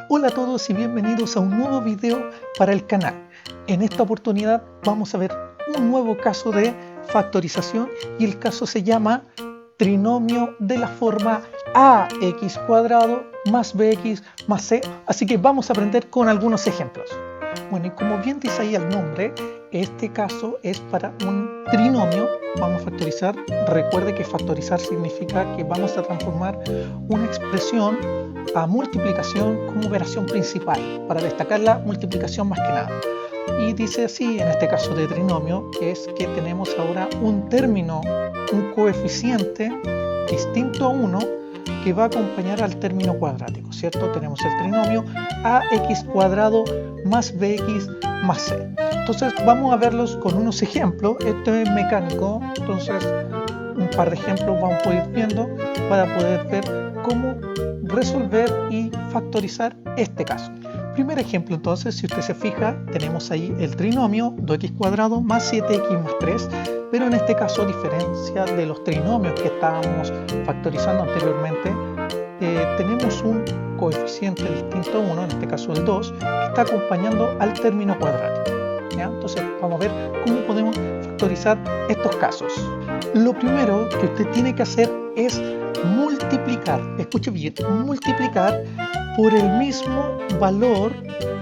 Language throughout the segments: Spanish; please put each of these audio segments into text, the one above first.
Hola a todos y bienvenidos a un nuevo video para el canal. En esta oportunidad vamos a ver un nuevo caso de factorización y el caso se llama trinomio de la forma ax cuadrado más bx más c. Así que vamos a aprender con algunos ejemplos. Bueno, y como bien dice ahí el nombre, este caso es para un trinomio. Vamos a factorizar. Recuerde que factorizar significa que vamos a transformar una expresión a multiplicación como operación principal, para destacar la multiplicación más que nada. Y dice así, en este caso de trinomio, es que tenemos ahora un término, un coeficiente distinto a 1 que va a acompañar al término cuadrático, ¿cierto? Tenemos el trinomio ax cuadrado más bx más c. Entonces vamos a verlos con unos ejemplos. Esto es mecánico, entonces un par de ejemplos vamos a ir viendo para poder ver cómo resolver y factorizar este caso. Primer ejemplo, entonces, si usted se fija, tenemos ahí el trinomio 2x cuadrado más 7x más 3, pero en este caso, a diferencia de los trinomios que estábamos factorizando anteriormente, tenemos un coeficiente distinto a 1, en este caso el 2, que está acompañando al término cuadrático. ¿Ya? Entonces vamos a ver cómo podemos factorizar estos casos. Lo primero que usted tiene que hacer es multiplicar, escuche bien, multiplicar por el mismo valor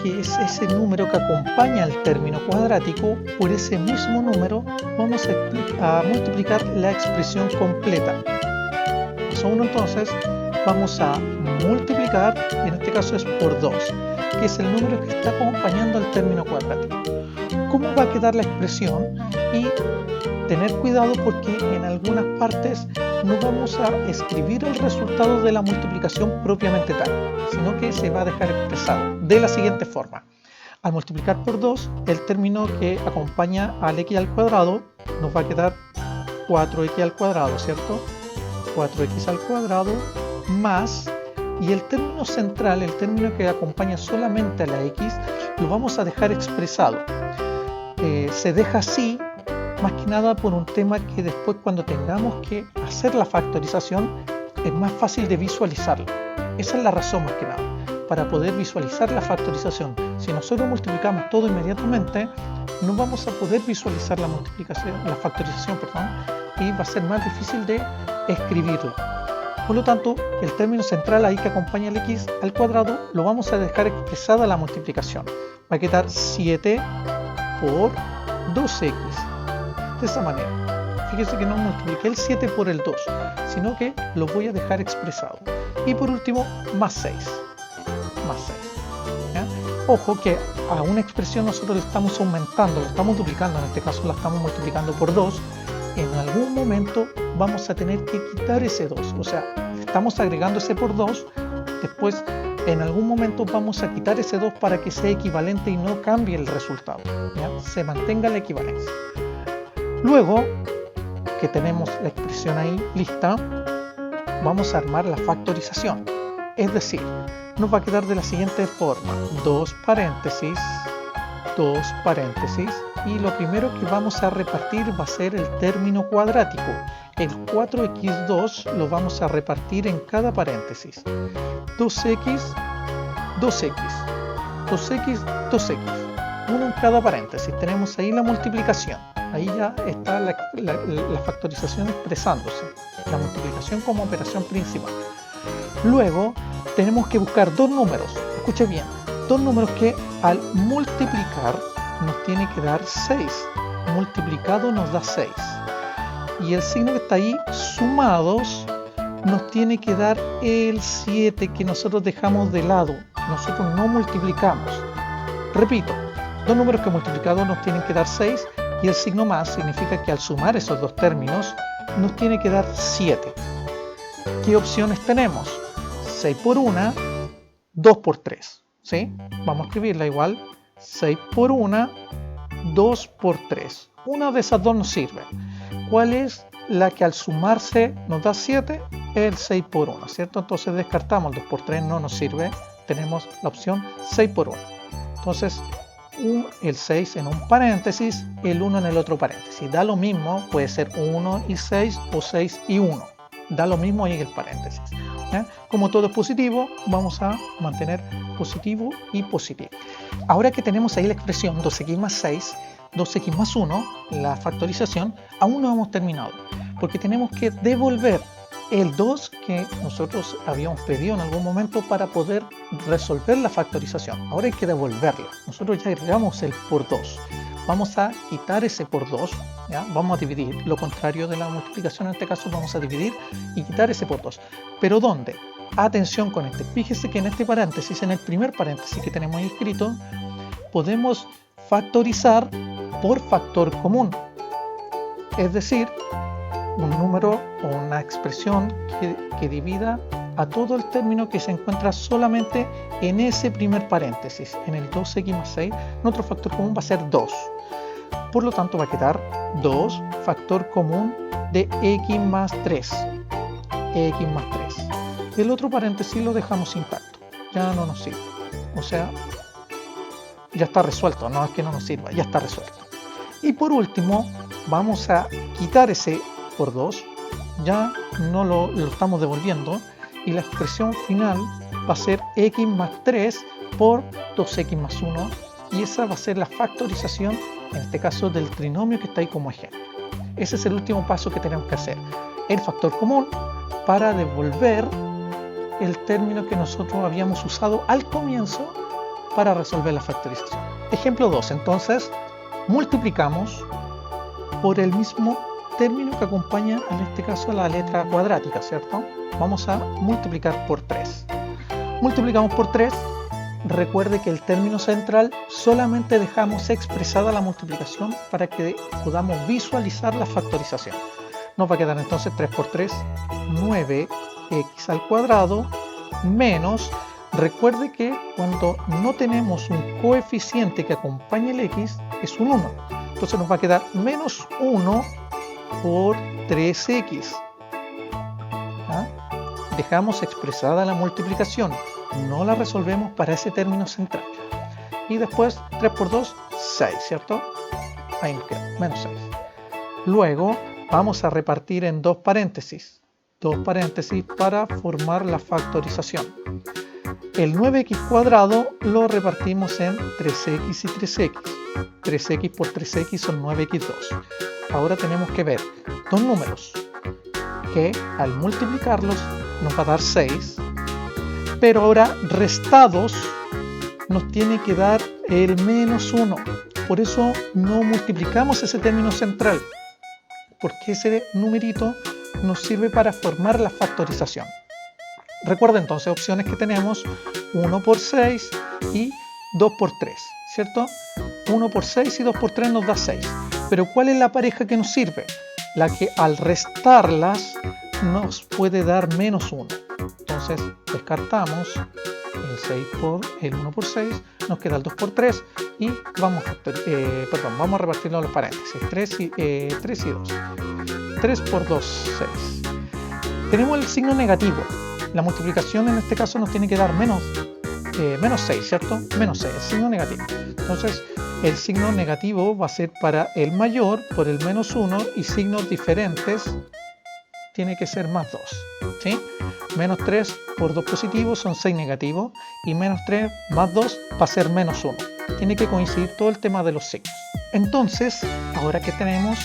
que es ese número que acompaña al término cuadrático. Por ese mismo número vamos a multiplicar la expresión completa. Paso 1, entonces vamos a multiplicar, en este caso es por 2, que es el número que está acompañando al término cuadrático. ¿Cómo va a quedar la expresión? Y tener cuidado porque en algunas partes no vamos a escribir el resultado de la multiplicación propiamente tal, sino que se va a dejar expresado de la siguiente forma. Al multiplicar por 2, el término que acompaña al x al cuadrado nos va a quedar 4x al cuadrado, ¿cierto? 4x al cuadrado más, y el término central, el término que acompaña solamente a la x, lo vamos a dejar expresado. Se deja así más que nada por un tema que después, cuando tengamos que hacer la factorización, es más fácil de visualizarlo. Esa es la razón más que nada, para poder visualizar la factorización. Si nosotros multiplicamos todo inmediatamente, no vamos a poder visualizar la factorización, y va a ser más difícil de escribirlo. Por lo tanto, el término central ahí que acompaña al x al cuadrado lo vamos a dejar expresada la multiplicación. Va a quedar 7 por 2x. De esa manera. Fíjese que no multipliqué el 7 por el 2, sino que lo voy a dejar expresado. Y por último, más 6. Más 6. ¿Ya? Ojo que a una expresión nosotros le estamos aumentando, la estamos duplicando, en este caso la estamos multiplicando por 2. En algún momento vamos a tener que quitar ese 2. O sea, estamos agregando ese por 2, después en algún momento vamos a quitar ese 2 para que sea equivalente y no cambie el resultado. ¿Ya? Se mantenga la equivalencia. Luego que tenemos la expresión ahí lista, vamos a armar la factorización. Es decir, nos va a quedar de la siguiente forma: 2 paréntesis, 2 paréntesis, y lo primero que vamos a repartir va a ser el término cuadrático. El 4x2 lo vamos a repartir en cada paréntesis. 2x, 2x, 2x, 2x. Uno en cada paréntesis. Tenemos ahí la multiplicación. Ahí ya está la factorización expresándose, la multiplicación como operación principal. Luego tenemos que buscar dos números, escuche bien, dos números que al multiplicar nos tiene que dar 6. Multiplicado nos da 6. Y el signo que está ahí, sumados, nos tiene que dar el 7 que nosotros dejamos de lado. Nosotros no multiplicamos. Repito, dos números que multiplicados nos tienen que dar 6. Y el signo más significa que al sumar esos dos términos nos tiene que dar 7. ¿Qué opciones tenemos? 6 por 1, 2 por 3. ¿Sí? Vamos a escribirla igual. 6 por 1, 2 por 3. Una de esas dos nos sirve. ¿Cuál es la que al sumarse nos da 7? El 6 por 1, ¿cierto? Entonces descartamos el 2 por 3, no nos sirve. Tenemos la opción 6 por 1. Entonces, el 6 en un paréntesis, el 1 en el otro paréntesis. Da lo mismo, puede ser 1 y 6 o 6 y 1. da lo mismo ahí el paréntesis. Como todo es positivo, vamos a mantener positivo y positivo. Ahora que tenemos ahí la expresión 2x más 6, 2x más 1, la factorización, aún no hemos terminado, porque tenemos que devolver el 2 que nosotros habíamos pedido en algún momento para poder resolver la factorización. Ahora hay que devolverlo. Nosotros ya agregamos el por 2. Vamos a quitar ese por 2, ¿ya? Vamos a dividir, lo contrario de la multiplicación en este caso, vamos a dividir y quitar ese por 2. ¿Pero dónde? Atención con este, fíjese que en este paréntesis, en el primer paréntesis que tenemos ahí escrito, podemos factorizar por factor común, es decir, un número o una expresión que divida a todo el término que se encuentra solamente en ese primer paréntesis, en el 2x más 6, nuestro factor común va a ser 2. Por lo tanto va a quedar 2 factor común de x más 3. X más 3. El otro paréntesis lo dejamos intacto, ya no nos sirve. O sea, ya está resuelto, no es que no nos sirva, ya está resuelto. Y por último, vamos a quitar ese por 2, ya no lo estamos devolviendo, y la expresión final va a ser x más 3 por 2x más 1, y esa va a ser la factorización, en este caso del trinomio que está ahí como ejemplo. Ese es el último paso que tenemos que hacer, el factor común, para devolver el término que nosotros habíamos usado al comienzo para resolver la factorización. Ejemplo 2, entonces multiplicamos por el mismo término que acompaña en este caso la letra cuadrática, ¿cierto? Vamos a multiplicar por 3. Multiplicamos por 3, recuerde que el término central solamente dejamos expresada la multiplicación para que podamos visualizar la factorización. Nos va a quedar entonces 3 por 3, 9x al cuadrado, menos, recuerde que cuando no tenemos un coeficiente que acompañe el x, es un 1. Entonces nos va a quedar menos 1 por 3x. ¿Ah? Dejamos expresada la multiplicación, no la resolvemos para ese término central. Y después 3 por 2, 6, ¿cierto? Ahí nos queda, menos 6. Luego vamos a repartir en dos paréntesis para formar la factorización. El 9x cuadrado lo repartimos en 3x y 3x. 3x por 3x son 9x2. Ahora tenemos que ver dos números que al multiplicarlos nos va a dar 6, pero ahora restados nos tiene que dar el menos 1. Por eso no multiplicamos ese término central, porque ese numerito nos sirve para formar la factorización. Recuerda entonces opciones que tenemos: 1 por 6 y 2 por 3, ¿cierto? 1 por 6 y 2 por 3 nos da 6. Pero ¿cuál es la pareja que nos sirve? La que al restarlas nos puede dar menos 1. Entonces descartamos el 6 por el 1 por 6, nos queda el 2 por 3 y vamos a repartirlo en los paréntesis, 3 y 2. 3 por 2, 6. Tenemos el signo negativo. La multiplicación en este caso nos tiene que dar menos 6, ¿cierto? Menos 6, el signo negativo. Entonces el signo negativo va a ser para el mayor por el menos 1, y signos diferentes tiene que ser más 2, ¿sí? Menos 3 por 2 positivos son 6 negativos, y menos 3 más 2 va a ser menos 1. Tiene que coincidir todo el tema de los signos. Entonces, ahora que tenemos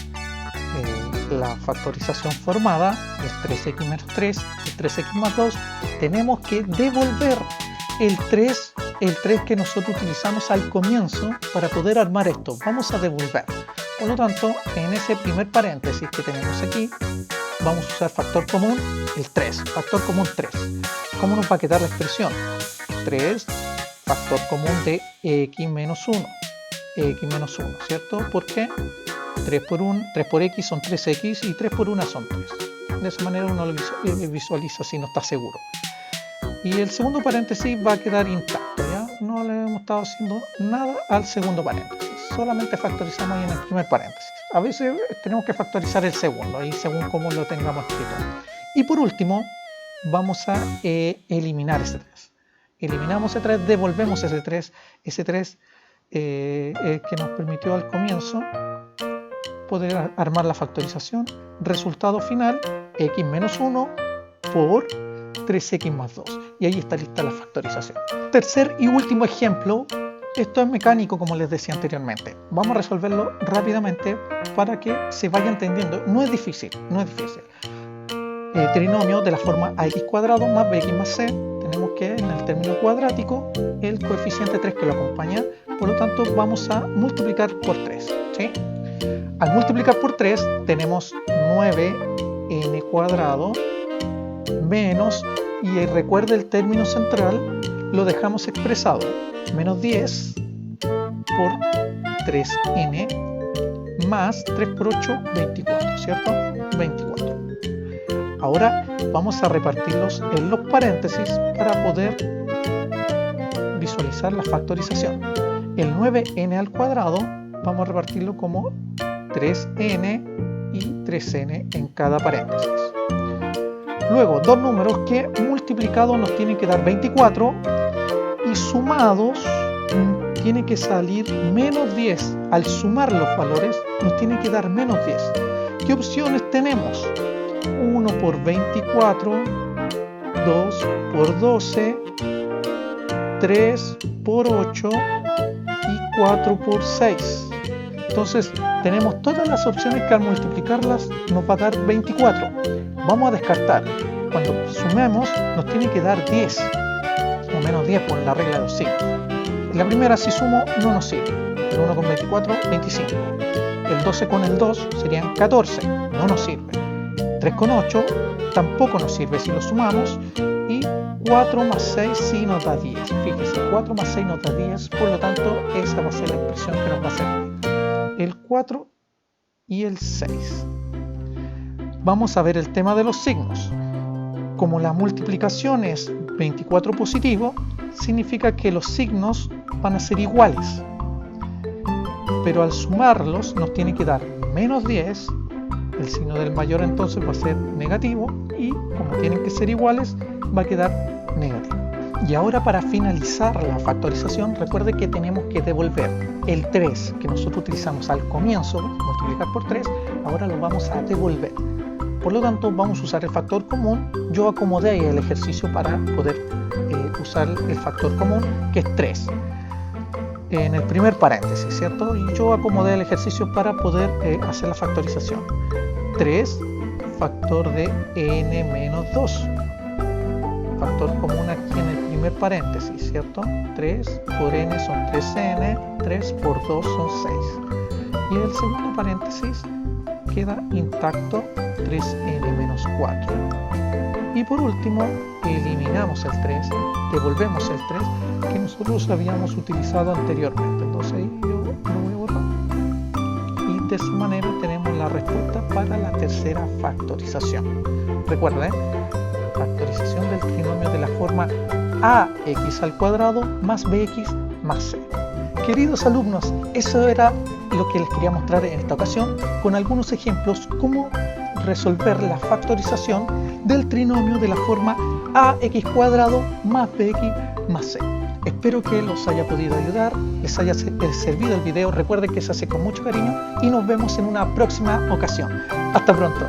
la factorización formada, el 3x menos 3, el 3x más 2, tenemos que devolver el 3 que nosotros utilizamos al comienzo para poder armar esto. Vamos a devolver. Por lo tanto, en ese primer paréntesis que tenemos aquí, vamos a usar factor común, el 3, factor común 3. ¿Cómo nos va a quedar la expresión? 3 factor común de x menos 1. X menos 1, ¿cierto? ¿Por qué? 3 por x son 3x y 3 por 1 son 3. De esa manera uno lo visualiza si no está seguro. Y el segundo paréntesis va a quedar intacto, ¿ya? No le hemos estado haciendo nada al segundo paréntesis. Solamente factorizamos ahí en el primer paréntesis. A veces tenemos que factorizar el segundo, ahí según cómo lo tengamos escrito. Y por último, vamos a eliminar ese 3. Eliminamos ese 3, devolvemos ese 3 que nos permitió al comienzo poder armar la factorización. Resultado final, x menos 1 por 3x más 2. Y ahí está lista la factorización. Tercer y último ejemplo. Esto es mecánico, como les decía anteriormente. Vamos a resolverlo rápidamente para que se vaya entendiendo. No es difícil, no es difícil. Trinomio de la forma ax cuadrado más bx más c. Tenemos que en el término cuadrático el coeficiente 3 que lo acompaña. Por lo tanto, vamos a multiplicar por 3. ¿Sí? Al multiplicar por 3 tenemos 9n cuadrado menos, y recuerde el término central, lo dejamos expresado, menos 10 por 3n más 3 por 8, 24, ¿cierto? 24. Ahora vamos a repartirlos en los paréntesis para poder visualizar la factorización. El 9n al cuadrado vamos a repartirlo como 3n y 3n en cada paréntesis. Luego, dos números que multiplicados nos tienen que dar 24 y sumados tiene que salir menos 10. Al sumar los valores nos tiene que dar menos 10. ¿Qué opciones tenemos? 1 por 24, 2 por 12, 3 por 8 y 4 por 6. Entonces tenemos todas las opciones que al multiplicarlas nos va a dar 24. Vamos a descartar. Cuando sumemos nos tiene que dar 10 o menos 10 por la regla de los signos. En la primera, si sumo, no nos sirve. El 1 con 24, 25. El 12 con el 2 serían 14, no nos sirve. 3 con 8 tampoco nos sirve si lo sumamos. Y 4 más 6 sí nos da 10. Fíjese, 4 más 6 nos da 10, por lo tanto esa va a ser la expresión que nos va a servir. El 4 y el 6. Vamos a ver el tema de los signos. Como la multiplicación es 24 positivo, significa que los signos van a ser iguales. Pero al sumarlos nos tiene que dar menos 10, el signo del mayor entonces va a ser negativo y como tienen que ser iguales va a quedar negativo. Y ahora, para finalizar la factorización, recuerde que tenemos que devolver el 3 que nosotros utilizamos al comienzo, multiplicar por 3, ahora lo vamos a devolver. Por lo tanto, vamos a usar el factor común. Yo acomodé ahí el ejercicio para poder usar el factor común, que es 3. En el primer paréntesis, ¿cierto? Y yo acomodé el ejercicio para poder hacer la factorización. 3 factor de n menos 2. Factor común aquí en el primer paréntesis, ¿cierto? 3 por n son 3n, 3 por 2 son 6. Y el segundo paréntesis queda intacto, 3n menos 4. Y por último, eliminamos el 3, devolvemos el 3 que nosotros habíamos utilizado anteriormente. Entonces ahí yo lo voy a borrar. Y de esa manera tenemos la respuesta para la tercera factorización. Recuerden, factorización del trinomio de la forma ax al cuadrado más bx más c. Queridos alumnos, eso era lo que les quería mostrar en esta ocasión, con algunos ejemplos cómo resolver la factorización del trinomio de la forma ax cuadrado más bx más c. Espero que los haya podido ayudar, les haya servido el video. Recuerden que se hace con mucho cariño y nos vemos en una próxima ocasión. Hasta pronto.